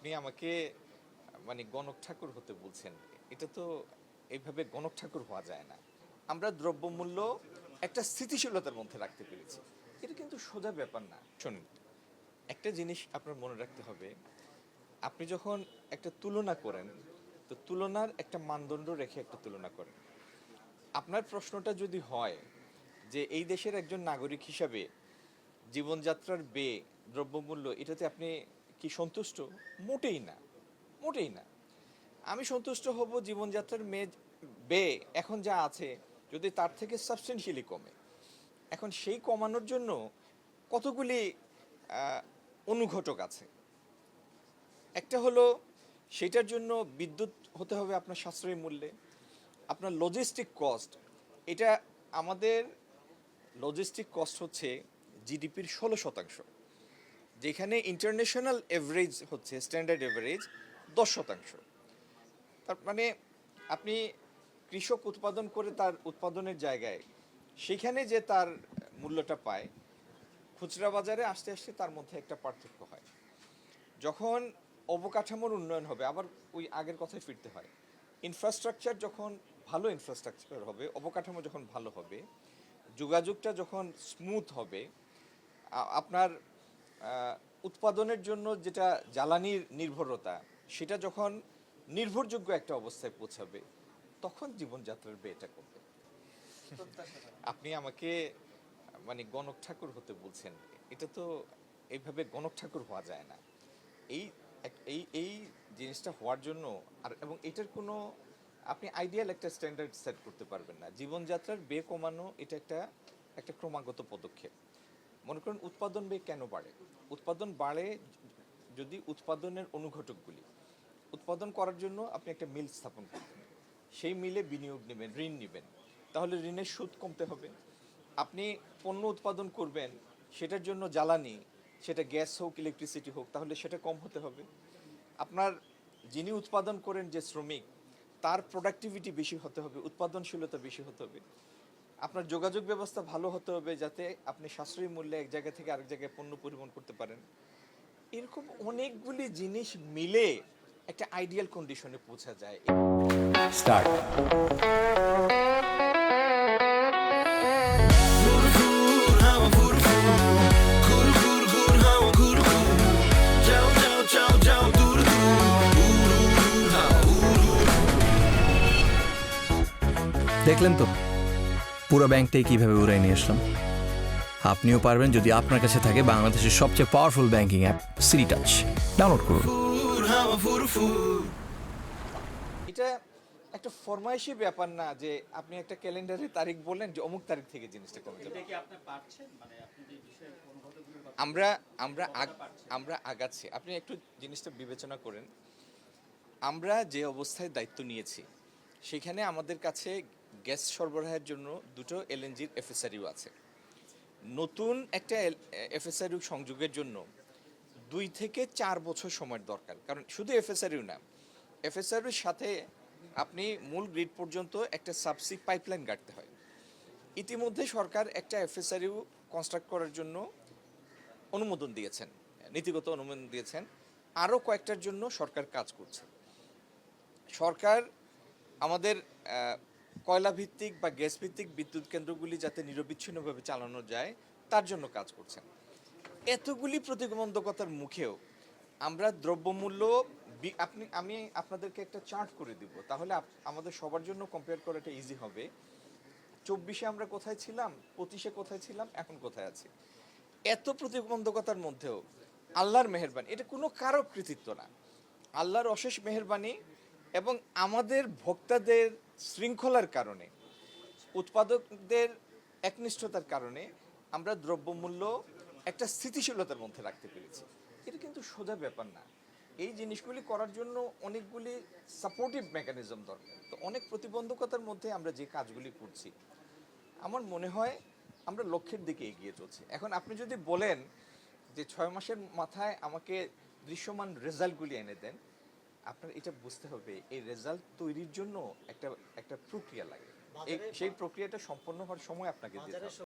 আপনি আমাকে মানে গণক ঠাকুর হতে বলছেন, এটা তো এইভাবে গণক ঠাকুর হওয়া যায় না। আমরা দ্রব্যমূল্য একটা স্থিতিশীলতার মধ্যে রাখতে পেরেছি, এটা কিন্তু সোজা ব্যাপার না। শুনুন, একটা জিনিস আপনার মনে রাখতে হবে, আপনি যখন একটা তুলনা করেন, তো তুলনার একটা মানদণ্ড রেখে একটা তুলনা করেন। আপনার প্রশ্নটা যদি হয় যে এই দেশের একজন নাগরিক হিসাবে জীবনযাত্রার ব্যয়, দ্রব্যমূল্য, এটাতে আপনি কি সন্তুষ্ট? মোটেই না, মোটেই না। আমি সন্তুষ্ট হব জীবনযাত্রার ব্যয় এখন যা আছে যদি তার থেকে সাবস্টেন্সিয়ালি কমে। এখন সেই কমানোর জন্য কতগুলি অনুঘটক আছে। একটা হলো, সেটার জন্য বিদ্যুৎ হতে হবে আপনার সাশ্রয়ী মূল্যে। আপনার লজিস্টিক কস্ট, এটা আমাদের লজিস্টিক কস্ট হচ্ছে জিডিপির 16%, যেখানে ইন্টারন্যাশনাল এভারেজ হচ্ছে, স্ট্যান্ডার্ড এভারেজ 10%। তার মানে আপনি কৃষক উৎপাদন করে তার উৎপাদনের জায়গায় সেখানে যে তার মূল্যটা পায়, খুচরা বাজারে আসতে আসতে তার মধ্যে একটা পার্থক্য হয়। যখন অবকাঠামোর উন্নয়ন হবে, আবার ওই আগের কথায় ফিরতে হয়, ইনফ্রাস্ট্রাকচার যখন ভালো ইনফ্রাস্ট্রাকচার হবে, অবকাঠামো যখন ভালো হবে, যোগাযোগটা যখন স্মুথ হবে, আপনার উৎপাদনের জন্য যেটা জ্বালানির নির্ভরতা, সেটা যখন নির্ভরযোগ্য একটা অবস্থায় পৌঁছাবে, তখন জীবনযাত্রার ব্যয়টা কমবে। আপনি আমাকে মানে গণক ঠাকুর হতে বলছেন, এটা তো এইভাবে গণক ঠাকুর হওয়া যায় না। এই এই এই জিনিসটা হওয়ার জন্য এবং এটার কোনো আপনি আইডিয়াল একটা স্ট্যান্ডার্ড সেট করতে পারবেন না। জীবনযাত্রার ব্যয় কমানো এটা একটা ক্রমাগত পদক্ষেপ। মনে করুন, উৎপাদন ব্যয় কেন বাড়ে? উৎপাদন বাড়ে যদি উৎপাদনের অনুঘটকগুলি, উৎপাদন করার জন্য আপনি একটা মিল স্থাপন করবেন, সেই মিলে বিনিয়োগ নেবেন, ঋণ নেবেন, তাহলে ঋণের সুদ কমতে হবে। আপনি পণ্য উৎপাদন করবেন, সেটার জন্য জ্বালানি, সেটা গ্যাস হোক, ইলেকট্রিসিটি হোক, তাহলে সেটা কম হতে হবে। আপনার যিনি উৎপাদন করেন, যে শ্রমিক, তার প্রোডাক্টিভিটি বেশি হতে হবে, উৎপাদনশীলতা বেশি হতে হবে। আপনার যোগাযোগ ব্যবস্থা ভালো হতে হবে, যাতে আপনি সাশ্রয়ী মূল্যে এক জায়গা থেকে আরেক জায়গায় পণ্য পরিবহন করতে পারেন। এরকম অনেকগুলি জিনিস মিলে একটা আইডিয়াল কন্ডিশনে পৌঁছা যায়। স্টার্ট। দেখলেন তো পুরো ব্যাংকটাই কিভাবে উড়াই নিয়ে আসলাম। আপনিও পারবেন যদি আপনার কাছে থাকে বাংলাদেশের সবচেয়ে powerful banking app city touch. Download করুন। এটা একটা ফরমাইশি ব্যাপার না যে আপনি একটা ক্যালেন্ডারে তারিখ বললেন যে অমুক তারিখ থেকে জিনিসটা কমে যাবে। আমরা আমরা আমরা আগাচ্ছি। আপনি একটু জিনিসটা বিবেচনা করেন। আমরা যে অবস্থায় দায়িত্ব নিয়েছি, সেখানে আমাদের কাছে গ্যাস সরবরাহের জন্য দুটো এলএনজির এফএসআরইউ আছে। নতুন একটা এফএসআরইউ সংযোগের জন্য 2 থেকে 4 বছর সময়ের দরকার। কারণ শুধু এফএসআরইউ না, এফএসআরইউর সাথে আপনি মূল গ্রিড পর্যন্ত একটা সাবসি পাইপলাইন গাড়তে হয়। ইতিমধ্যে সরকার একটা এফএসআরইউ কনস্ট্রাক্ট করার জন্য অনুমোদন দিয়েছেন, নীতিগত অনুমোদন দিয়েছেন। আরও কয়েকটার জন্য সরকার কাজ করছে। সরকার আমাদের কয়লা ভিত্তিক বা গ্যাস ভিত্তিক বিদ্যুৎ কেন্দ্রগুলি যাতে নিরবিচ্ছিন্নভাবে চালানো যায়, তার জন্য কাজ করছেন। এতগুলি প্রতিবন্ধকতার মুখেও আমরা দ্রব্যমূল্য, আমি আপনাদেরকে একটা চার্ট করে দিব, তাহলে আমাদের সবার জন্য কম্পেয়ার করাটা ইজি হবে। 24-এ আমরা কোথায় ছিলাম, 25-এ কোথায় ছিলাম, এখন কোথায় আছি। এত প্রতিবন্ধকতার মধ্যেও আল্লাহর মেহেরবানি, এটা কোনো কারো কৃতিত্ব না, আল্লাহর অশেষ মেহেরবানি এবং আমাদের ভোক্তাদের শৃঙ্খলার কারণে, উৎপাদকদের একনিষ্ঠতার কারণে আমরা দ্রব্যমূল্য একটা স্থিতিশীলতার মধ্যে রাখতে পেরেছি। এটা কিন্তু সোজা ব্যাপার না। এই জিনিসগুলি করার জন্য অনেকগুলি সাপোর্টিভ মেকানিজম দরকার। তো অনেক প্রতিবন্ধকতার মধ্যে আমরা যে কাজগুলি করছি, আমার মনে হয় আমরা লক্ষ্যের দিকে এগিয়ে চলছি। এখন আপনি যদি বলেন যে 6 মাসের মাথায় আমাকে দৃশ্যমান রেজাল্টগুলি এনে দেন, আপনার এটা বুঝতে হবে এই রেজাল্ট তৈরির জন্য একটা প্রক্রিয়া লাগে। সেই প্রক্রিয়াটা সম্পন্ন হওয়ার সময় আপনাকে দিতে হবে।